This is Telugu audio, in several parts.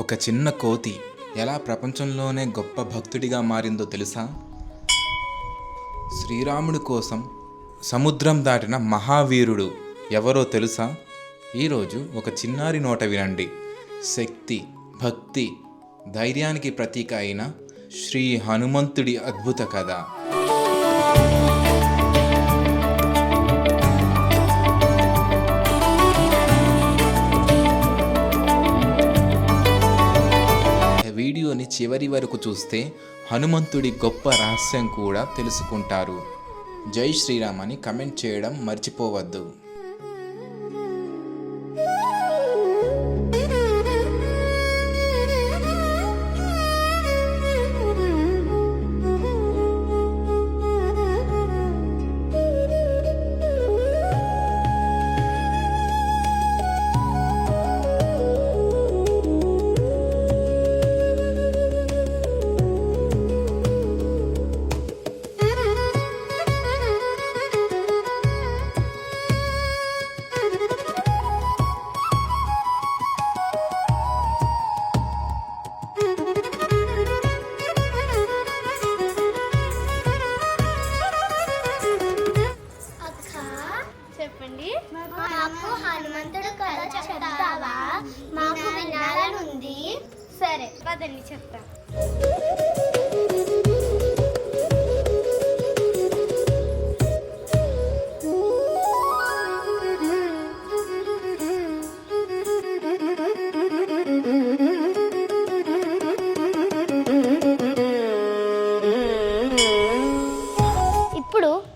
ఒక చిన్న కోతి ఎలా ప్రపంచంలోనే గొప్ప భక్తుడిగా మారిందో తెలుసా? శ్రీరాముడి కోసం సముద్రం దాటిన మహావీరుడు ఎవరో తెలుసా? ఈరోజు ఒక చిన్నారి నోట వినండి. శక్తి, భక్తి, ధైర్యానికి ప్రతీక అయిన శ్రీ హనుమంతుడి అద్భుత కథ. వీడియోని చివరి వరకు చూస్తే హనుమంతుడి గొప్ప రహస్యం కూడా తెలుసుకుంటారు. జై శ్రీరామ్ అని కమెంట్ చేయడం మర్చిపోవద్దు. మాకు హనుమంతుడు కథ చెప్తావా? మాకు వినాలనుంది. సరే పదండి చెప్తా.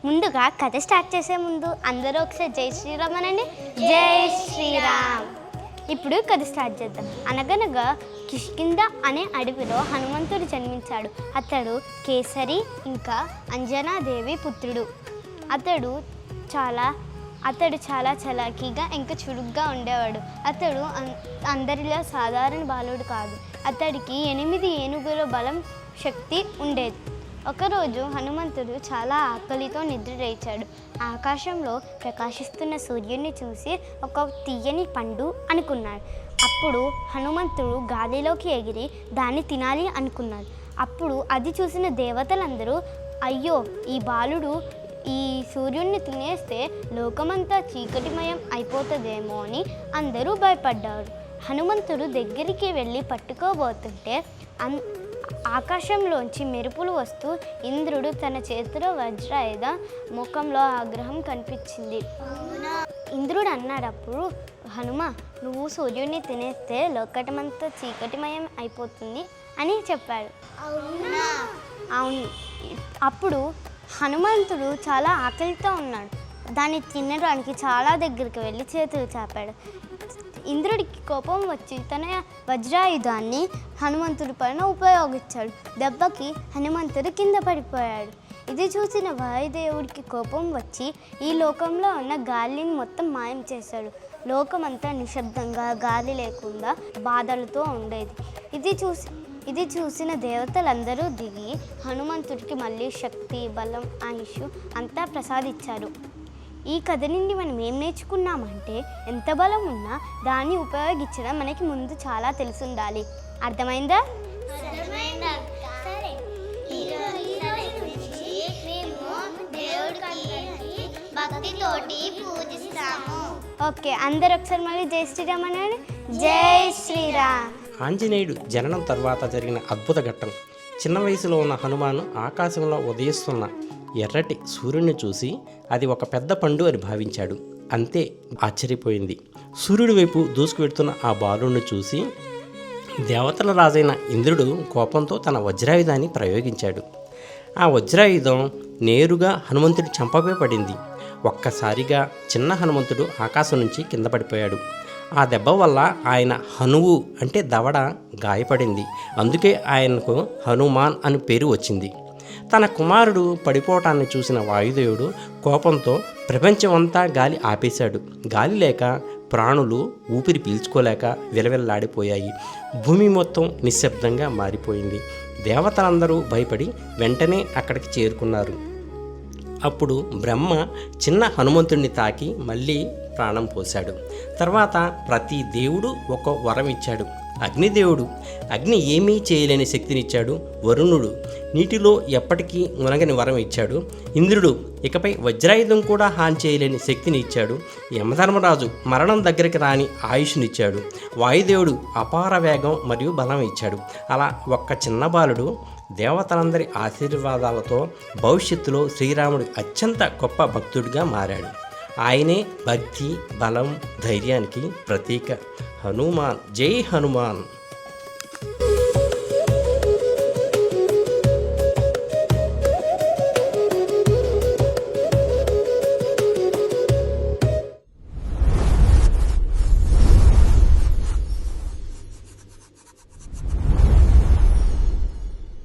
ముందుగా కథ స్టార్ట్ చేసే ముందు అందరూ ఒకసారి జై శ్రీరామ్ అనండి. జై శ్రీరామ్. ఇప్పుడు కథ స్టార్ట్ చేద్దాం. అనగనగా కిష్కింద అనే అడవిలో హనుమంతుడు జన్మించాడు. అతడు కేసరి ఇంకా అంజనాదేవి పుత్రుడు. అతడు చాలా చలాకీగా ఇంకా చురుగ్గా ఉండేవాడు. అతడు అందరిలో సాధారణ బాలుడు కాదు. అతడికి 8 ఏనుగుల బలం, శక్తి ఉండేది. ఒకరోజు హనుమంతుడు చాలా ఆకలితో నిద్ర లేచాడు. ఆకాశంలో ప్రకాశిస్తున్న సూర్యుడిని చూసి ఒక తీయని పండు అనుకున్నాడు. అప్పుడు హనుమంతుడు గాలిలోకి ఎగిరి దాన్ని తినాలి అనుకున్నాడు. అప్పుడు అది చూసిన దేవతలందరూ, అయ్యో, ఈ బాలుడు ఈ సూర్యుడిని తినేస్తే లోకమంతా చీకటిమయం అయిపోతుందేమో అని అందరూ భయపడ్డారు. హనుమంతుడు దగ్గరికి వెళ్ళి పట్టుకోబోతుంటే ఆకాశంలోంచి మెరుపులు వస్తూ ఇంద్రుడు తన చేతిలో వజ్రాయుధ ముఖంలో ఆగ్రహం కనిపించింది. ఇంద్రుడు అన్నాడు, అప్పుడు హనుమ, నువ్వు సూర్యుడిని తినేస్తే లోకటమంతా చీకటిమయం అయిపోతుంది అని చెప్పాడు. అవును. అప్పుడు హనుమంతుడు చాలా ఆకలితో ఉన్నాడు. దాన్ని తినడానికి చాలా దగ్గరికి వెళ్ళి చేతులు చాపాడు. ఇంద్రుడికి కోపం వచ్చి తన వజ్రాయుధాన్ని హనుమంతుడి పైన ఉపయోగించాడు. దెబ్బకి హనుమంతుడు కింద పడిపోయాడు. ఇది చూసిన వాయుదేవుడికి కోపం వచ్చి ఈ లోకంలో ఉన్న గాలిని మొత్తం మాయం చేశాడు. లోకమంతా నిశ్శబ్దంగా, గాలి లేకుండా బాధలతో ఉండేది. ఇది చూసిన దేవతలందరూ దిగి హనుమంతుడికి మళ్ళీ శక్తి, బలం, ఆయుష్ అంతా ప్రసాదించారు. ఈ కథ నుండి మనం ఏం నేర్చుకున్నామంటే, ఎంత బలం ఉన్నా దాన్ని ఉపయోగించడం మనకి ముందు చాలా తెలిసి ఉండాలి. అర్థమైందా? ఓకే, అందరు ఒకసారి మళ్ళీ జై శ్రీరామ్ అన్నాడు. జై శ్రీరామ్. ఆంజనేయుడు జననం తర్వాత జరిగిన అద్భుత ఘట్టం. చిన్న వయసులో ఉన్న హనుమాను ఆకాశంలో ఉదయిస్తున్న ఎర్రటి సూర్యుడిని చూసి అది ఒక పెద్ద పండు అని భావించాడు. అంతే, ఆశ్చర్యపోయింది. సూర్యుడి వైపు దూసుకువెడుతున్న ఆ బాలుడిని చూసి దేవతల రాజైన ఇంద్రుడు కోపంతో తన వజ్రాయుధాన్ని ప్రయోగించాడు. ఆ వజ్రాయుధం నేరుగా హనుమంతుడి చెంపపై పడింది. ఒక్కసారిగా చిన్న హనుమంతుడు ఆకాశం నుంచి కింద పడిపోయాడు. ఆ దెబ్బ వల్ల ఆయన హనువు అంటే దవడ గాయపడింది. అందుకే ఆయనకు హనుమాన్ అని పేరు వచ్చింది. తన కుమారుడు పడిపోవటాన్ని చూసిన వాయుదేవుడు కోపంతో ప్రపంచమంతా గాలి ఆపేశాడు. గాలి లేక ప్రాణులు ఊపిరి పీల్చుకోలేక విలవిల్లాడిపోయాయి. భూమి మొత్తం నిశ్శబ్దంగా మారిపోయింది. దేవతలందరూ భయపడి వెంటనే అక్కడికి చేరుకున్నారు. అప్పుడు బ్రహ్మ చిన్న హనుమంతుడిని తాకి మళ్ళీ ప్రాణం పోశాడు. తర్వాత ప్రతి దేవుడు ఒక వరం ఇచ్చాడు. అగ్నిదేవుడు అగ్ని ఏమీ చేయలేని శక్తినిచ్చాడు. వరుణుడు నీటిలో ఎప్పటికీ మునగని వరం ఇచ్చాడు. ఇంద్రుడు ఇకపై వజ్రాయుధం కూడా హాని చేయలేని శక్తిని ఇచ్చాడు. యమధర్మరాజు మరణం దగ్గరికి రాని ఆయుష్నిచ్చాడు. వాయుదేవుడు అపార వేగం మరియు బలం ఇచ్చాడు. అలా ఒక్క చిన్న బాలుడు దేవతలందరి ఆశీర్వాదాలతో భవిష్యత్తులో శ్రీరాముడు అత్యంత గొప్ప భక్తుడిగా మారాడు. ఆయనే భక్తి, బలం, ధైర్యానికి ప్రతీక. హనుమాన్. జై హనుమాన్.